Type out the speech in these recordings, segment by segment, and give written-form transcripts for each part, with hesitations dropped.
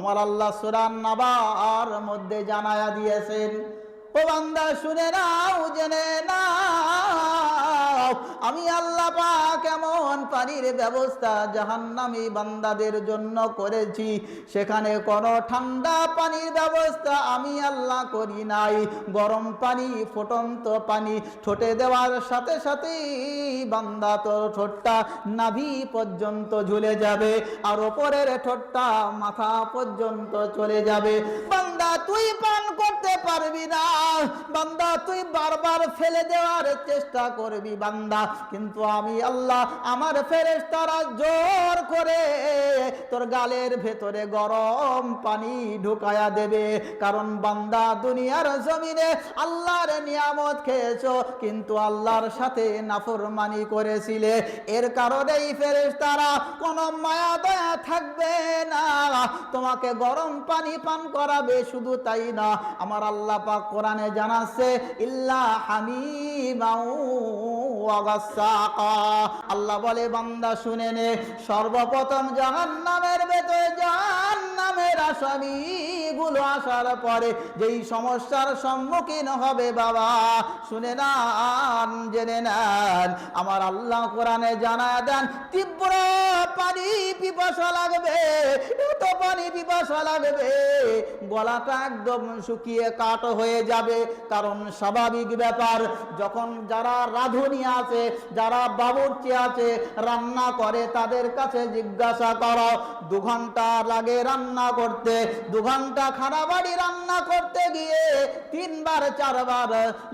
আমার আল্লাহ সূরা নাবার মধ্যে জানায়া দিয়েছেন, ও বান্দা শুনে নাও, জেনে নাও, আমি আল্লাহ পাক এমন পানির ব্যবস্থা জাহান্নামী বান্দাদের জন্য করেছি, সেখানে কোনো ঠান্ডা পানির ব্যবস্থা আমি আল্লাহ করি নাই। গরম পানি, ফুটন্ত পানি ঠোঁটে দেওয়ার সাথে সাথেই বান্দা তো ঠোঁটটা নাভি পর্যন্ত ঝুলে যাবে, আর ওপরের ঠোঁটটা মাথা পর্যন্ত চলে যাবে। বান্দা তুই পান করতে পারবি না, বান্দা তুই বারবার ফেলে দেওয়ার চেষ্টা করবি বান্দা, কিন্তু আমি আল্লাহ আমার ফেরেশতারা জোর করে তোর গালের ভেতরে গরম পানি ঢুকায়া দেবে। কারণ বান্দা দুনিয়ার জমিনে আল্লাহর নিয়ামত খেয়েছো, কিন্তু আল্লাহর সাথে নাফরমানি করেছিলে, এর কারণেই ফেরেশতারা কোনো মায়া দয়া থাকবে না, তোমাকে গরম পানি পান করাবে। শুধু তাই না, আমার আল্লাহ পাক কোরআনে জানাচ্ছে, ইল্লা হামিমাউ ওয়া গাসসাকা। আল্লাহ বলে বান্দা শুনে নে, সর্বপ্রথম জাহান্নামের ভেতরে জাহান্নামের আসামিগুলো আসার পরে যেই সমস্যার সম্মুখীন হবে বাবা, শুনে নেন, জেনে নেন, আমার আল্লাহ কোরআনে জানায় দেন, তীব্র পানি পিপাসা লাগবে, এত পানি পিপাসা লাগবে, গলাটা একদম শুকিয়ে কাঠ হয়ে যাবে। কারণ স্বাভাবিক ব্যাপার, যখন যারা রাঁধুনি আছে, যারা বাবুর্চি আছে, রান্না করে, তাদের কাছে জিজ্ঞাসা করো, 2 ঘন্টা লাগে রান্না করতে, 2 ঘন্টা খানা বাড়ি রান্না করতে গিয়ে 3 বার 4 বার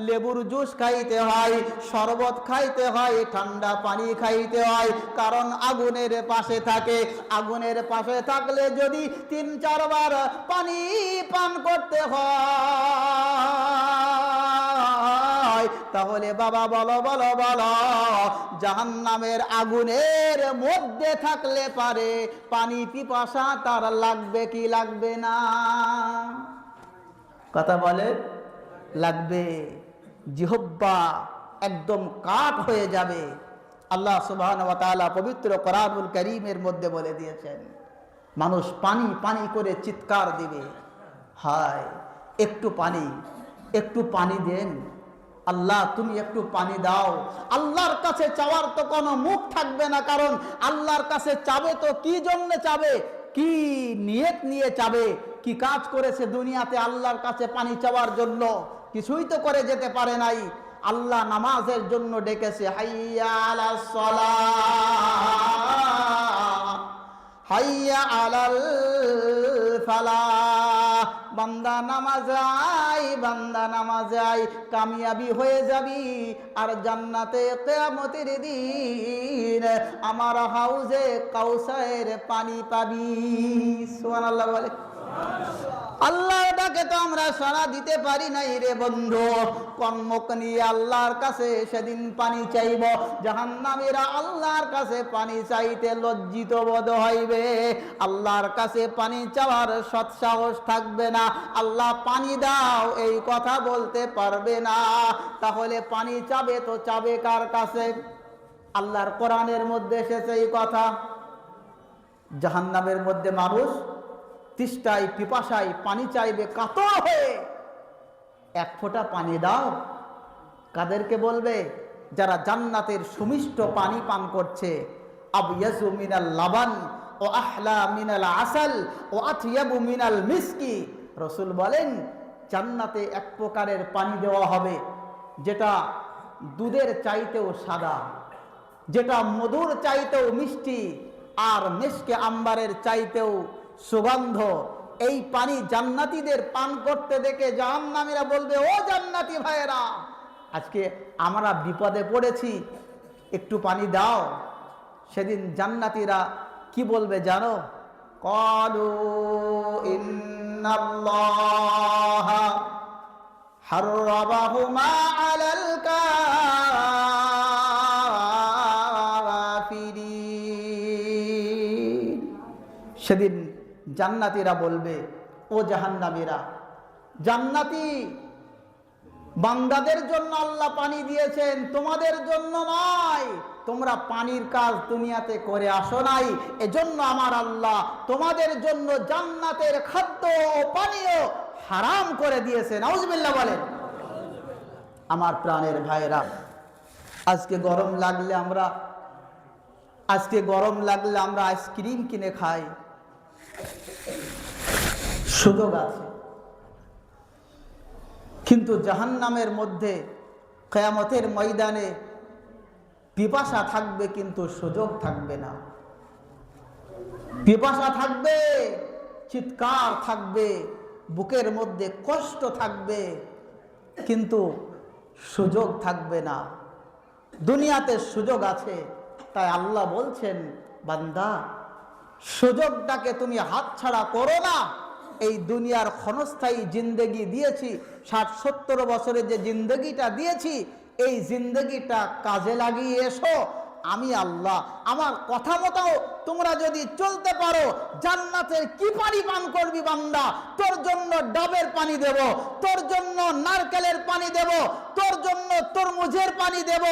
লেবুর জুস খাইতে হয়, শরবত খাইতে হয়, ঠান্ডা পানি খাইতে হয়, কারণ আগুনের পাশে থাকে। আগুনের পাশে থাকলে যদি 3-4 বার পানি পান করতে হয়, তাহলে বাবা বলো বলো বলো, জাহান্নামের আগুনের মধ্যে থাকলে পারে পানি পিপাসা তার লাগবে কি লাগবে না? কথা বলে, লাগবে। জিহ্বা একদম কাঠ হয়ে যাবে। আল্লাহ সুবহানাহু ওয়া তাআলা পবিত্র কোরআনুল কারীমের মধ্যে বলে দিয়েছেন, মানুষ পানি পানি করে চিৎকার দিবে, হায় একটু পানি দেন, আল্লাহ তুমি একটু পানি দাও। আল্লাহর কাছে চাওয়ার তো কোনো মুখ থাকবে না, কারণ আল্লাহর কাছে চাবে তো কি জন্য চাবে, কি নিয়ত নিয়ে চাবে, কি কাজ করেছে দুনিয়াতে আল্লাহর কাছে পানি চাওয়ার জন্য? কিছুই তো করে যেতে পারে নাই। আল্লাহ নামাজের জন্য ডেকেছে, হাইয়া আলাস সালাহ, হাইয়া আলাল ফালাহ, বান্দা নামাজে আয়, বান্দা নামাজে আয়, কামিয়াবি হয়ে যাবি, আর জান্নাতে কিয়ামতের দিন আমার হাউজে কাউসারের পানি পাবি। সুবহানাল্লাহ বলে। আল্লাহর ডাকে তো আমরা সাড়া দিতে পারি নাই রে বন্ধু। কর্মক নিয়ে আল্লাহর কাছে সেদিন পানি চাইব, জাহান্নামীরা আল্লাহর কাছে পানি চাইতে লজ্জিত বোধ হইবে, আল্লাহর কাছে পানি চাওয়ার সৎসাহস থাকবে না, আল্লাহ পানি দাও এই কথা বলতে পারবে না। তাহলে পানি চাবে তো চাবে কার কাছে? আল্লাহর কোরআনের মধ্যে এসেছে এই কথা। জাহান্নামের মধ্যে মানুষ তৃষ্ণায় পিপাসায় পানি চাইবে কাতর হয়ে, 1 ফোঁটা পানি দাও। কাদেরকে বলবে? যারা জান্নাতের সুমিষ্ট পানি পান করছে। আবয়াজু মিনাল লাবান ও আহলা মিনাল আসাল ও আতয়াবু মিনাল মিসকি। রাসূল বলেন, জান্নাতে 1 প্রকারের পানি দেওয়া হবে যেটা দুধের চাইতেও সাদা, যেটা মধুর চাইতেও মিষ্টি, আর মিশকে আম্বারের চাইতেও সুগন্ধ। এই পানি জান্নাতীদের পান করতে দেখে জাহান্নামীরা বলবে, ও জান্নাতি ভাইয়েরা, আজকে আমরা বিপদে পড়েছি, একটু পানি দাও। সেদিন জান্নাতীরা কি বলবে জানো? ক্বালু ইন্নাল্লাহা হাররামাহুমা আলাল কাফিরিন। সেদিন জান্নাতীরা বলবে, ও জাহান্নামীরা, জান্নাতি বান্দাদের জন্য আল্লাহ পানি দিয়েছেন, তোমাদের জন্য নয়। তোমরা পানির কাজ দুনিয়াতে করে আসো নাই, এজন্য আমার আল্লাহ তোমাদের জন্য জান্নাতের খাদ্য ও পানীয় হারাম করে দিয়েছে। নাউজুবিল্লাহ বলেন। আমার প্রাণের ভাইরা, আজকে গরম লাগলে আমরা আইসক্রিম কিনে খাই, সুযোগ আছে। কিন্তু জাহান্নামের মধ্যে কিয়ামতের ময়দানে পিপাসা থাকবে কিন্তু সুযোগ থাকবে না। পিপাসা থাকবে, চিৎকার থাকবে, বুকের মধ্যে কষ্ট থাকবে, কিন্তু সুযোগ থাকবে না। দুনিয়াতে সুযোগ আছে, তাই আল্লাহ বলছেন, বান্দা সুযোগটাকে তুমি হাতছাড়া করো না। এই দুনিয়ার ক্ষণস্থায়ী জিন্দেগি দিয়েছি, 60-70 বছরের যে জিন্দেগিটা দিয়েছি, এই জিন্দেগিটা কাজে লাগিয়ে এসো। আমি আল্লাহ আমার কথা মতো তোমরা যদি চলতে পারো, জান্নাতের কি পানি পান করবি বান্দা? তোর জন্য ডাবের পানি দেব, তোর জন্য নারকেলের পানি দেব, তোর জন্য তরমুজের পানি দেব,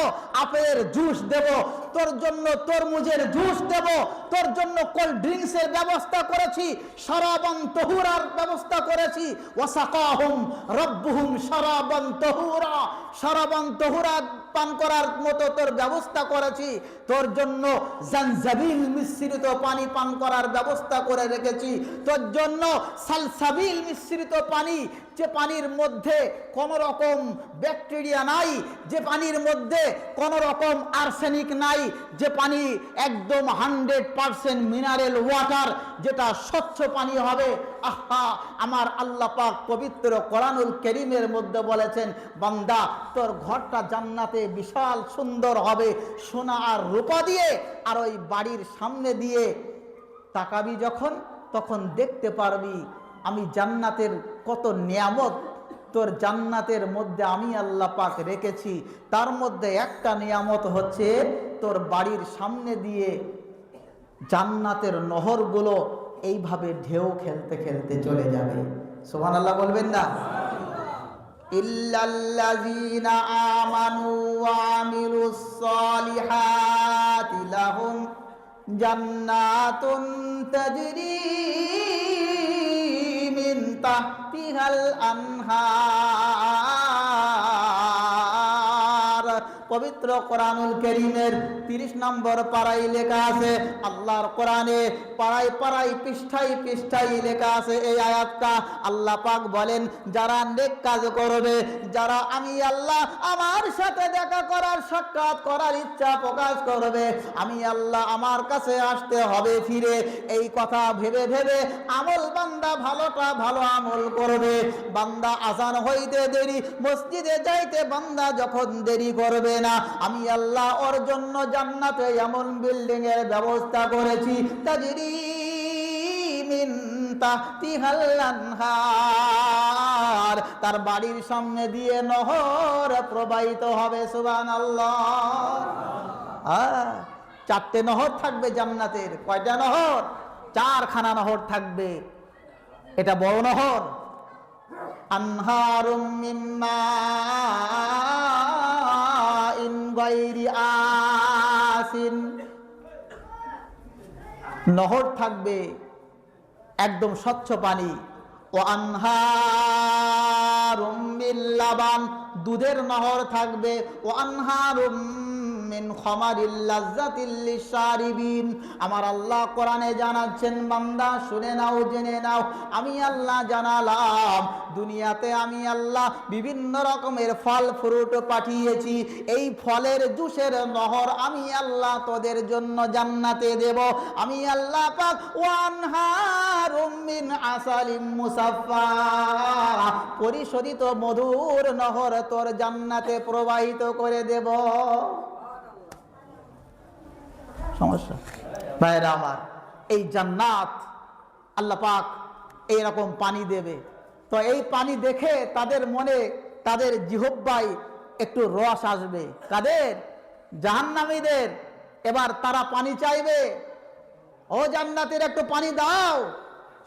আপেলের জুস দেব, তোর জন্য তরমুজের জুস দেব, তোর জন্য কোল্ড ড্রিঙ্কসের ব্যবস্থা করেছি, শরাবান তহুরার ব্যবস্থা করেছি। ওয়াসাকাহুম রাব্বুহুম শরাবান তহুরা, শরাবান তহুরা পান করার মতো তোর ব্যবস্থা করেছি। তোর জন্য জানজাবিল মিশ্রিত পানি পান করার ব্যবস্থা করে রেখেছি। তোর জন্য সালসাবিল মিশ্রিত পানি, যে পানির মধ্যে কোন রকম ব্যাকটেরিয়া নাই, যে পানির মধ্যে কোন রকম আর্সেনিক নাই, যে পানি একদম 100% মিনারেল ওয়াটার, যেটা স্বচ্ছ পানি হবে। আহা, আমার আল্লাহ পাক পবিত্র কোরআনুল কারীমের মধ্যে বলেছেন, বান্দা তোর ঘরটা জান্নাতে বিশাল সুন্দর হবে, সোনা আর রূপা দিয়ে। আর ওই বাড়ির সামনে দিয়ে তাকাবি যখন, তখন দেখতে পারবি আমি জান্নাতের কত নিয়ামত তোর জান্নাতের মধ্যে আমি আল্লাহ পাক রেখেছি। তার মধ্যে একটা নিয়ামত হচ্ছে তোর বাড়ির সামনে দিয়ে জান্নাতের নহরগুলো এইভাবে ঢেউ খেলতে খেলতে চলে যাবে। সুবহানাল্লাহ বলবেন না? ইল্লাল্লাযীনা আমানু ওয়া আমিলুস সালিহাতি লাহুম জান্নাতুন তাজরি মিন তাহতিহাল আনহার। পবিত্র কোরআনুল কারীমের 30 নম্বর পারায় লেখা আছে, আল্লাহর কোরআনে পাড়ায় পাড়ায় পৃষ্ঠায় পৃষ্ঠায় লেখা আছে এই আয়াতটা। আল্লাহ পাক বলেন, যারা নেক কাজ করবে, যারা আমি আল্লাহ আমার সাথে দেখা করার, সাক্ষাৎ করার ইচ্ছা প্রকাশ করবে, আমি আল্লাহ আমার কাছে আসতে হবে ফিরে, এই কথা ভেবে ভেবে আমল বান্দা ভালোটা ভালো আমল করবে। বান্দা আজান হইতে দেরি, মসজিদে যাইতে বান্দা যখন দেরি করবে না, আমি আল্লাহ ওর জন্য জান্নাতে এমন বিল্ডিং এর ব্যবস্থা করেছি, তাজরি মিন তাহতিহাল আনহার, তার বাড়ির সামনে দিয়ে নহর প্রবাহিত হবে। সুবহানাল্লাহ। 4টে নহর থাকবে জান্নাতের। কয়টা নহর? 4খানা নহর থাকবে। এটা বড় নহর। আনহারুম মিন মাইন গায়রি আসিন, নহর থাকবে একদম স্বচ্ছ পানি। ও আনহারুম মিন লাবান, দুধের নহর থাকবে। ও আনহারুম মিন খামারিল লাজ্জাতিল লিশারিবিন। আমার আল্লাহ কোরআনে জানাচ্ছেন, বান্দা শুনে নাও, জেনে নাও, আমি আল্লাহ জানালাম দুনিয়াতে আমি আল্লাহ বিভিন্ন রকমের ফল ফ্রুট পাঠিয়েছি, এই ফলের জুসের নহর আমি আল্লাহ তোদের জন্য জান্নাতে দেব। আমি আল্লাহ পাক ওয়ানহারুম মিন আসালিম মুসাফফা, পরিশোধিত মধুর নহর তোর জান্নাতে প্রবাহিত করে দেব। সমস্যা ভাইরা আমার, এই জান্নাত আল্লাহ পাক এইরকম পানি দেবে। তো এই পানি দেখে তাদের মনে, তাদের জিহ্বায় একটু রস আসবে। কাদের? জাহান্নামীদের। এবার তারা পানি চাইবে, ও জান্নাতের একটু পানি দাও।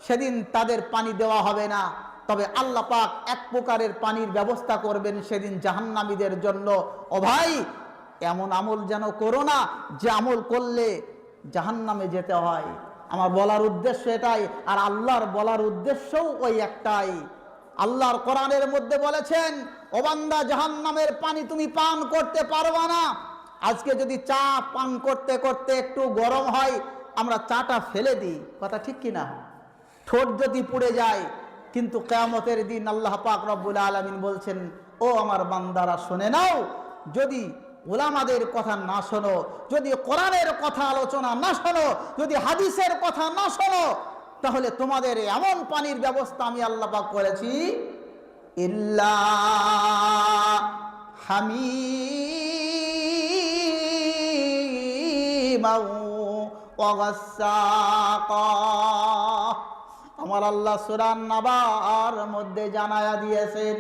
সেদিন তাদের পানি দেওয়া হবে না, তবে আল্লাহ পাক এক প্রকারের পানির ব্যবস্থা করবেন সেদিন জাহান্নামীদের জন্য। ও ভাই, এমন আমল যেন করো না যে আমল করলে জাহান্নামে যেতে হয়। আমার বলার উদ্দেশ্য এটাই, আর আল্লাহর বলার উদ্দেশ্যও ওই একটাই। আল্লাহর কোরআনের মধ্যে বলেছেন, ও বান্দা, জাহান্নামের পানি তুমি পান করতে পারবা না। আজকে যদি চা পান করতে করতে একটু গরম হয়, আমরা চাটা ফেলে দিই, কথা ঠিক কিনা? ঠোঁট যদি পুড়ে যায়, কিন্তু কিয়ামতের দিন আল্লাহ পাক রব্বুল আলামিন বলছেন, ও আমার বান্দারা শুনে নাও, যদি উলামাদের কথা না শোনো, যদি কোরআনের কথা আলোচনা না শোনো, যদি হাদিসের কথা না শোনো, তাহলে তোমাদের এমন পানির ব্যবস্থা আমি আল্লাহ পাক করেছি, ইল্লা হামিমাও ওয়া গাসসাকা। আমার আল্লাহ সূরা নাবার মধ্যে জানায়া দিয়েছেন,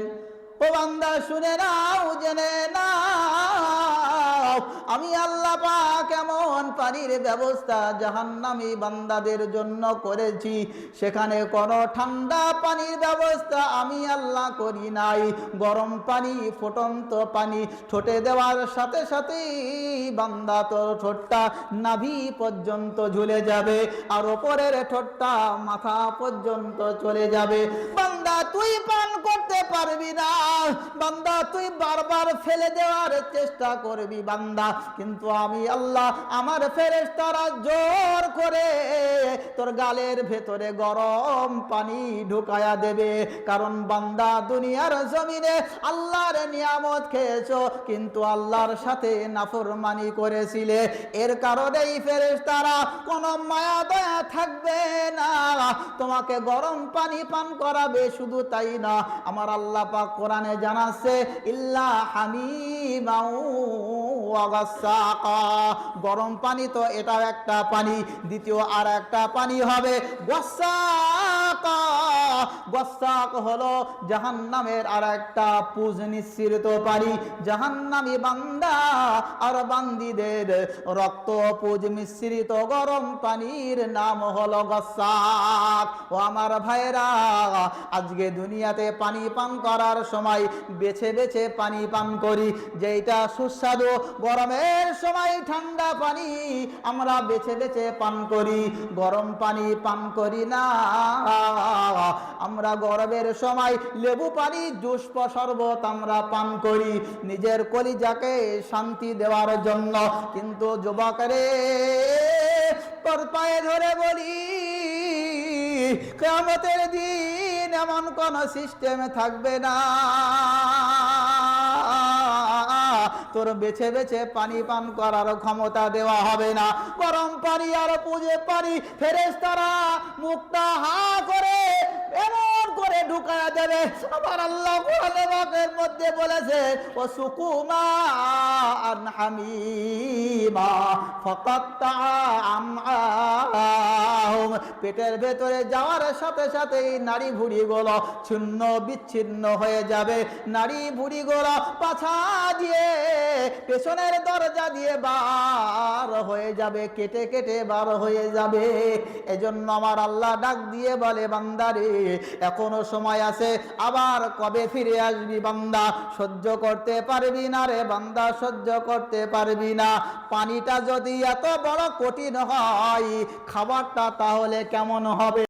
ও বান্দা শুনে নাও, জেনে নাও, আমি আল্লাহ পাক এমন পানির ব্যবস্থা জাহান্নামী বান্দাদের জন্য করেছি, সেখানে কোনো ঠান্ডা পানির ব্যবস্থা আমি আল্লাহ করি নাই। গরম পানি, ফুটন্ত পানি ঠোঁটে দেওয়ার সাথে সাথেই বান্দা তোর ঠোঁটটা নাভি পর্যন্ত ঝুলে যাবে, আর ওপরের ঠোঁটটা মাথা পর্যন্ত চলে যাবে। বান্দা তুই পান করতে পারবি না, বান্দা তুই বারবার ফেলে দেওয়ার চেষ্টা করবি বান্দা, কিন্তু আমি আল্লাহ আমার ফেরেশতারা জোর করে তোর গালের ভেতরে গরম পানি ঢুকায়া দেবে। কারণ বান্দা দুনিয়ার জমিনে আল্লাহর নিয়ামত খেয়েছো, কিন্তু আল্লাহর সাথে নাফরমানি করেছিলে, এর কারণেই ফেরেশতারা কোনো মায়া দয়া থাকবে না, তোমাকে গরম পানি পান করাবে। শুধু তাই না, আমার আল্লাহ পাক কোরআনে জানাচ্ছে, ইল্লা হামিমাও ওয়া গাসসাকা। গরম পানি তো এটাও একটা পানি, দ্বিতীয় আর একটা পানি হবে গাসসাকা। গাসসাক হলো জাহান্নামের আর একটা পুজ নিঃসৃত পানি। জাহান্নামী বান্দা আর বান্দীদের রক্ত পুজ মিশ্রিত গরম পানির নাম হলো গাসসাক। ও আমার ভাইরা, আজকে দুনিয়াতে পানি পান করার সময় বেছে বেছে পানি পান করি, যেটা সুস্বাদু। গরমের সময় ঠান্ডা পানি আমরা বেছে বেছে পান করি, গরম পানি পান করি না। আমরা গরমের সময় লেবু পানি, জুস, শরবত আমরা পান করি নিজের কলিজাকে শান্তি দেওয়ার জন্য। কিন্তু যুবকরে, তোর পায়ে ধরে বলি, কিয়ামতের দিন এমন কোন সিস্টেম থাকবে না তোর বেছে বেছে পানি পান করার ক্ষমতা দেওয়া হবে না। গরম পানি আর পুজে পানি ফেরেশতারা মুখটা হা করে এমন করে ঢুকায়া দেবে। আমার আল্লাহ কোরআনের মধ্যে বলেছে, ও সুকুমা আন হামিমা ফাকাত্তা আমআহুম। পেটের ভেতরে যাওয়ার সাথে সাথেই নাড়ি ভুঁড়িগুলো ছিন্ন বিচ্ছিন্ন হয়ে যাবে, নাড়ি ভুঁড়িগুলো পাছা দিয়ে পেছনের দরজা দিয়ে বার হয়ে যাবে, কেটে কেটে বার হয়ে যাবে। এজন্য আমার আল্লাহ ডাক দিয়ে বলে, বান্দারে এখনো সময় আছে, আবার কবে ফিরে আসবি বান্দা? সহ্য করতে পারবি না রে বান্দা, সহ্য করতে পারবি না। পানিটা যদি এত বড় কঠিন হয়, খাবারটা তাহলে কেমন হবে?